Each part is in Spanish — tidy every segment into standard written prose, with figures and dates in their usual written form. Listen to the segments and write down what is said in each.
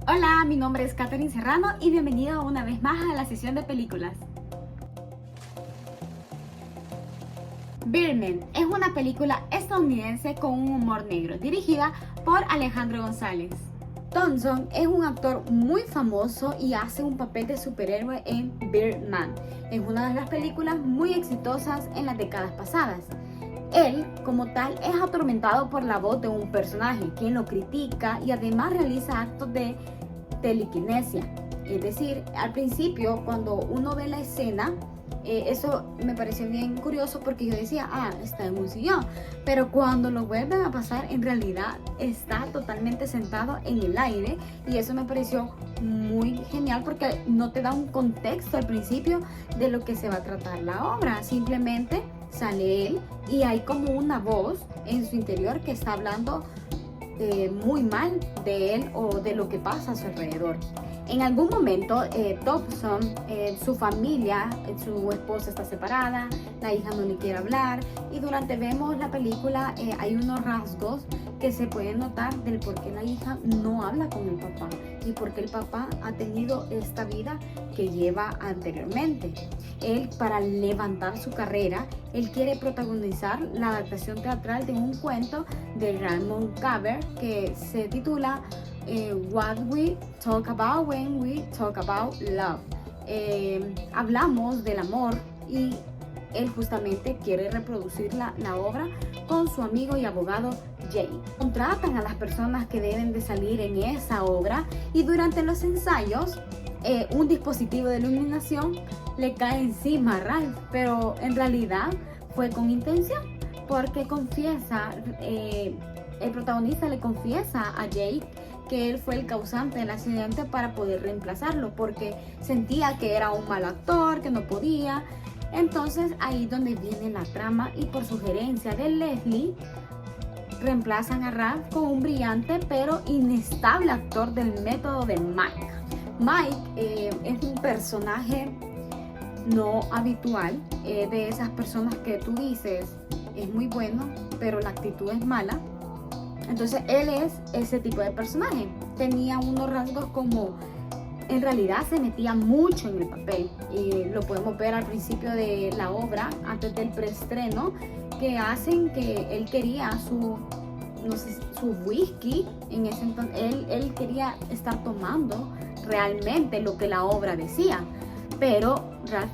Hola, mi nombre es Katherine Serrano y bienvenido una vez más a la sesión de películas. Birdman es una película estadounidense con un humor negro, dirigida por Alejandro González. Thompson es un actor muy famoso y hace un papel de superhéroe en Birdman. Es una de las películas muy exitosas en las décadas pasadas. Él, como tal, es atormentado por la voz de un personaje, quien lo critica y además realiza actos de telequinesia. Es decir, al principio, cuando uno ve la escena, eso me pareció bien curioso porque yo decía, está en un sillón. Pero cuando lo vuelven a pasar, en realidad está totalmente sentado en el aire. Y eso me pareció muy genial porque no te da un contexto al principio de lo que se va a tratar la obra. Simplemente sale él y hay como una voz en su interior que está hablando muy mal de él o de lo que pasa a su alrededor. En algún momento, Thompson, su familia, su esposa está separada, la hija no le quiere hablar y durante vemos la película hay unos rasgos que se pueden notar del por qué la hija no habla con el papá y por qué el papá ha tenido esta vida que lleva anteriormente. Él, para levantar su carrera, él quiere protagonizar la adaptación teatral de un cuento de Raymond Carver que se titula What We Talk About When We Talk About Love. Hablamos del amor y él justamente quiere reproducir la obra con su amigo y abogado Jay. Contratan a las personas que deben de salir en esa obra y durante los ensayos un dispositivo de iluminación le cae encima a Ralph, pero en realidad fue con intención porque confiesa, el protagonista le confiesa a Jake que él fue el causante del accidente para poder reemplazarlo porque sentía que era un mal actor, que no podía. Entonces ahí donde viene la trama y por sugerencia de Leslie reemplazan a Ralph con un brillante pero inestable actor del método de Mike. Mike es un personaje no habitual, de esas personas que tú dices es muy bueno pero la actitud es mala. Entonces él es ese tipo de personaje. Tenía unos rasgos como, en realidad se metía mucho en el papel. Y lo podemos ver al principio de la obra, antes del preestreno, que hacen que él quería su whisky. En ese entonces, él quería estar tomando realmente lo que la obra decía. Pero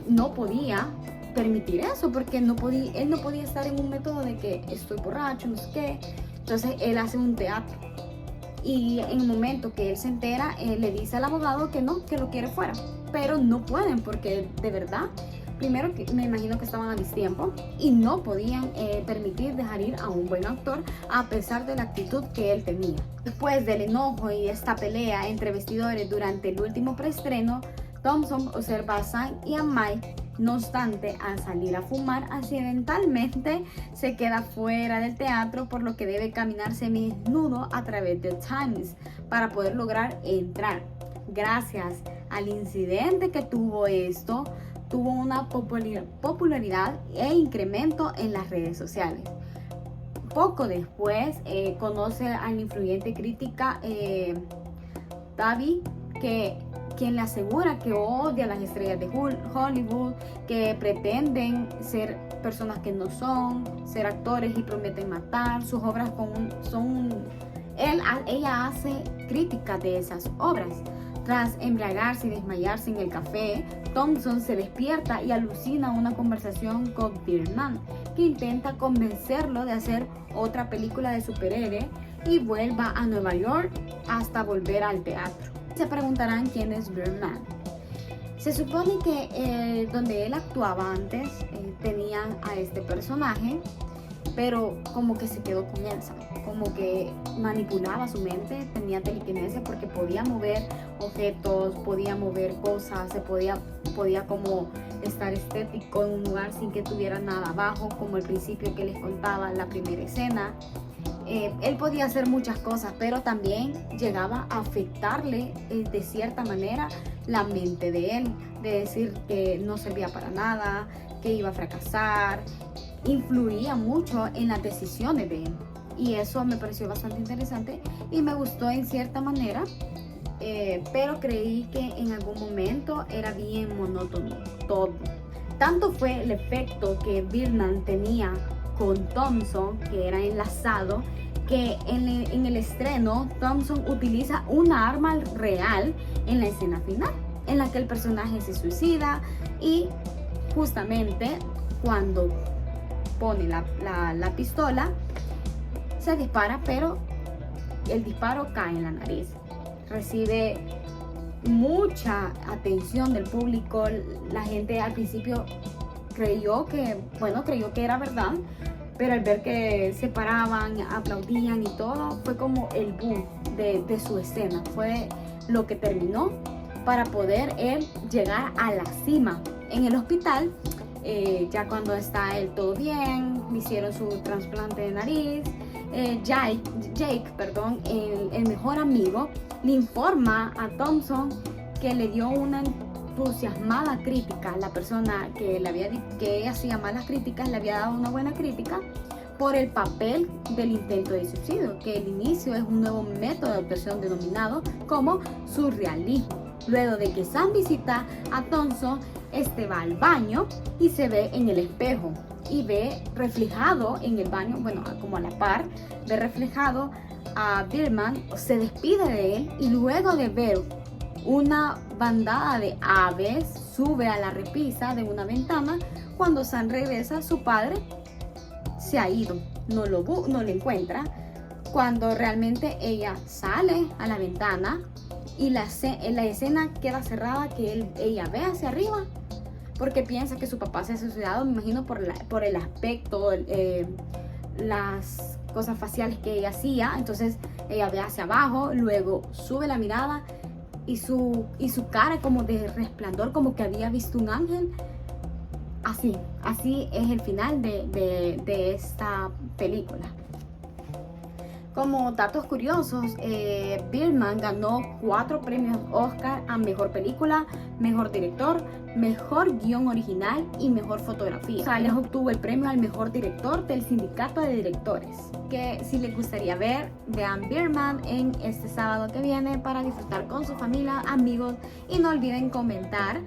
no podía permitir eso porque él no podía estar en un método de que estoy borracho, no sé qué. Entonces él hace un teatro y en el momento que él se entera, le dice al abogado que no, que lo quiere fuera, pero no pueden porque de verdad, primero que me imagino que estaban a destiempo y no podían permitir dejar ir a un buen actor a pesar de la actitud que él tenía. Después del enojo y esta pelea entre vestidores durante el último preestreno, Thompson observa a Sam y a Mike. No obstante, al salir a fumar, accidentalmente se queda fuera del teatro, por lo que debe caminar semidesnudo a través de Times para poder lograr entrar. Gracias al incidente que tuvo esto, tuvo una popularidad e incremento en las redes sociales. Poco después conoce a la influyente crítica Davi, quien le asegura que odia a las estrellas de Hollywood, que pretenden ser personas que no son, ser actores y prometen matar. Sus obras ella hace críticas de esas obras. Tras embriagarse y desmayarse en el café, Thompson se despierta y alucina una conversación con Birdman, que intenta convencerlo de hacer otra película de superhéroe y vuelva a Nueva York hasta volver al teatro. Se preguntarán quién es Birdman. Se supone que donde él actuaba antes tenían a este personaje, pero como que se quedó con él, ¿sabes? Como que manipulaba su mente, tenía telequinesia porque podía mover objetos, podía mover cosas, podía como estar estético en un lugar sin que tuviera nada abajo, como el principio que les contaba, la primera escena. Él podía hacer muchas cosas, pero también llegaba a afectarle de cierta manera la mente de él, de decir que no servía para nada, que iba a fracasar. Influía mucho en las decisiones de él y eso me pareció bastante interesante y me gustó en cierta manera pero creí que en algún momento era bien monótono todo. Tanto fue el efecto que Birdman tenía con Thompson, que era enlazado, que en el estreno Thompson utiliza una arma real en la escena final, en la que el personaje se suicida y justamente cuando pone la pistola se dispara, pero el disparo cae en la nariz. Recibe mucha atención del público. La gente al principio creyó que era verdad, pero al ver que se paraban, aplaudían y todo, fue como el boom de su escena. Fue lo que terminó para poder él llegar a la cima. En el hospital, ya cuando está él todo bien, le hicieron su trasplante de nariz. Jake, el mejor amigo, le informa a Thompson que le dio una entusiasmada crítica. La persona que hacía malas críticas le había dado una buena crítica por el papel del intento de suicidio, que el inicio es un nuevo método de actuación denominado como surrealismo. Luego de que Sam visita a Thompson, este va al baño y se ve en el espejo y ve reflejado en el baño, como a la par, ve reflejado a Birdman, se despide de él y luego de ver una bandada de aves sube a la repisa de una ventana. Cuando Sam regresa, su padre se ha ido, no lo encuentra. Cuando realmente ella sale a la ventana y la escena queda cerrada, que ella ve hacia arriba porque piensa que su papá se ha suicidado, me imagino por el aspecto, las cosas faciales que ella hacía. Entonces ella ve hacia abajo, luego sube la mirada y su cara como de resplandor, como que había visto un ángel. Así es el final de esta película. Como datos curiosos, Birdman ganó 4 premios Oscar a Mejor Película, Mejor Director, Mejor Guión Original y Mejor Fotografía. Sales obtuvo el premio al Mejor Director del Sindicato de Directores. Que si les gustaría ver, vean Birdman en este sábado que viene para disfrutar con su familia, amigos, y no olviden comentar.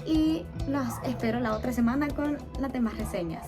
Y los espero la otra semana con las demás reseñas.